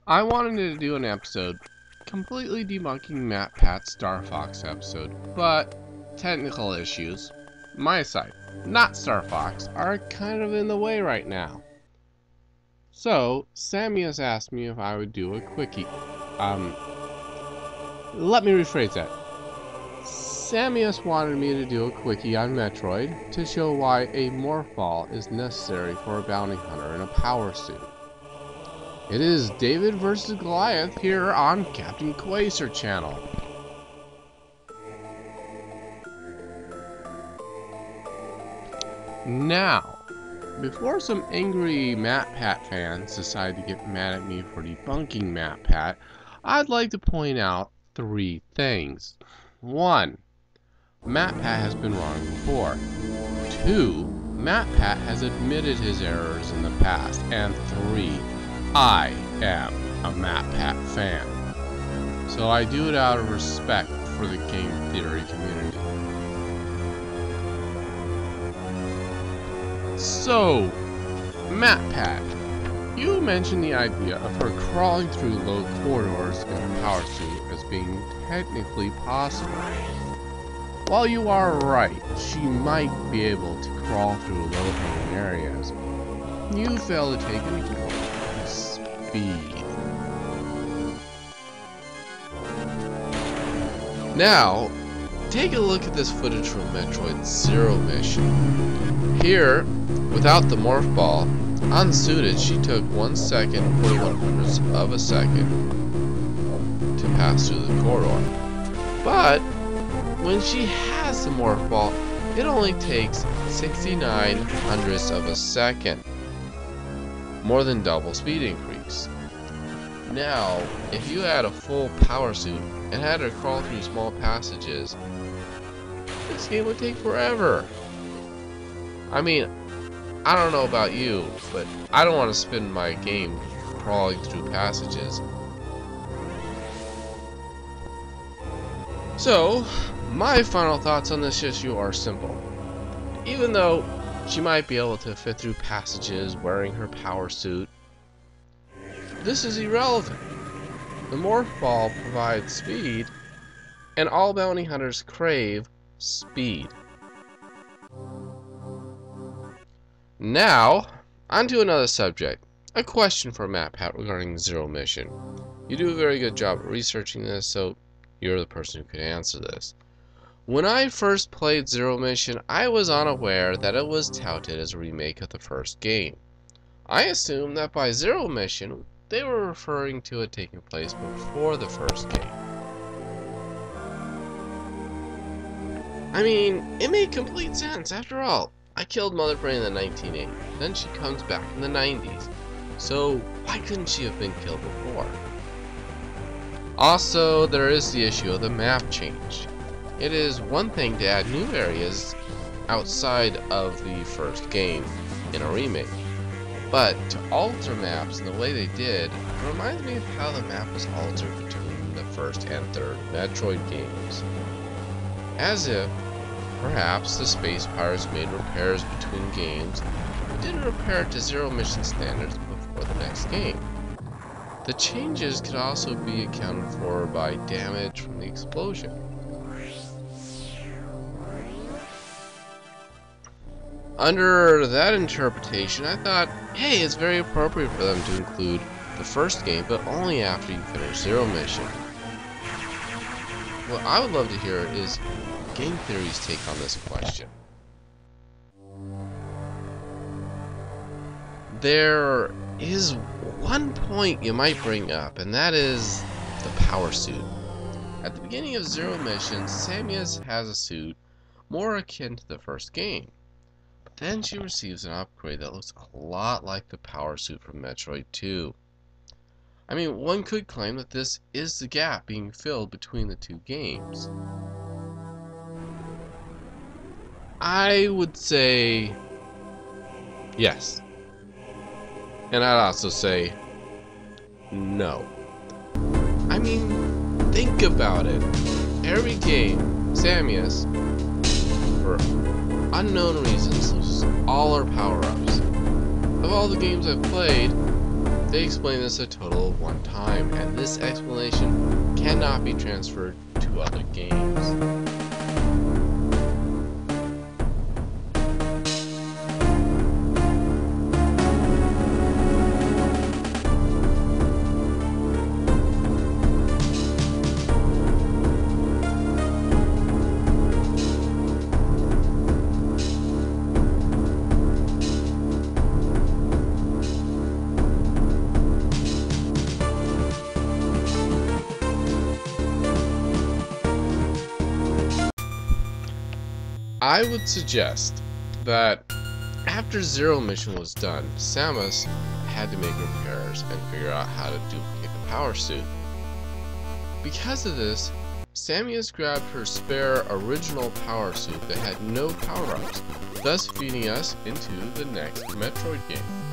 I wanted to do an episode completely debunking Matt Pat's Star Fox episode, but technical issues, my side, not Star Fox, are kind of in the way right now. So, Sammy has asked me if I would do a quickie. Let me rephrase that. Samus wanted me to do a quickie on Metroid to show why a morph ball is necessary for a bounty hunter in a power suit. It is David versus Goliath here on Captain Quacer channel. Now, before some angry MatPat fans decide to get mad at me for debunking MatPat, I'd like to point out 3 things. 1. MatPat has been wrong before. 2. MatPat has admitted his errors in the past. And 3. I am a MatPat fan. So I do it out of respect for the game theory community. So, MatPat, you mentioned the idea of her crawling through low corridors in a power suit as being technically possible. While you are right, she might be able to crawl through low-hanging areas, you fail to take into account speed. Now, take a look at this footage from Metroid Zero Mission. Here, without the morph ball, unsuited, she took 1 second, 41/100ths of a second to pass through the corridor. But when she has the morph ball, it only takes 69/100ths of a second. More than double speed increase. Now, if you had a full power suit and had her crawl through small passages, this game would take forever. I mean, I don't know about you, but I don't want to spend my game crawling through passages. So, my final thoughts on this issue are simple. Even though she might be able to fit through passages wearing her power suit, this is irrelevant. The morph ball provides speed, and all bounty hunters crave speed. Now, onto another subject. A question for MatPat regarding Zero Mission. You do a very good job at researching this, so you're the person who could answer this. When I first played Zero Mission, I was unaware that it was touted as a remake of the first game. I assumed that by Zero Mission, they were referring to it taking place before the first game. I mean, it made complete sense. After all, I killed Mother Brain in the 1980s, then she comes back in the 90s. So why couldn't she have been killed before? Also, there is the issue of the map change. It is one thing to add new areas outside of the first game in a remake, but to alter maps in the way they did reminds me of how the map was altered between the first and third Metroid games. As if, perhaps, the Space Pirates made repairs between games, but didn't repair it to Zero Mission standards before the next game. The changes could also be accounted for by damage from the explosion. Under that interpretation, I thought, hey, it's very appropriate for them to include the first game, but only after you finish Zero Mission. What I would love to hear is game theory's take on this question. There is one point you might bring up, and that is the power suit. At the beginning of Zero Mission, Samus has a suit more akin to the first game. But then she receives an upgrade that looks a lot like the power suit from Metroid 2. I mean, one could claim that this is the gap being filled between the two games. I would say yes. And I'd also say no. I mean, think about it. Every game, Samus, for unknown reasons, loses all her power-ups. Of all the games I've played, They explain this a total of 1 time, and this explanation cannot be transferred to other games. I would suggest that after Zero Mission was done, Samus had to make repairs and figure out how to duplicate the power suit. Because of this, Samus grabbed her spare original power suit that had no power-ups, thus feeding us into the next Metroid game.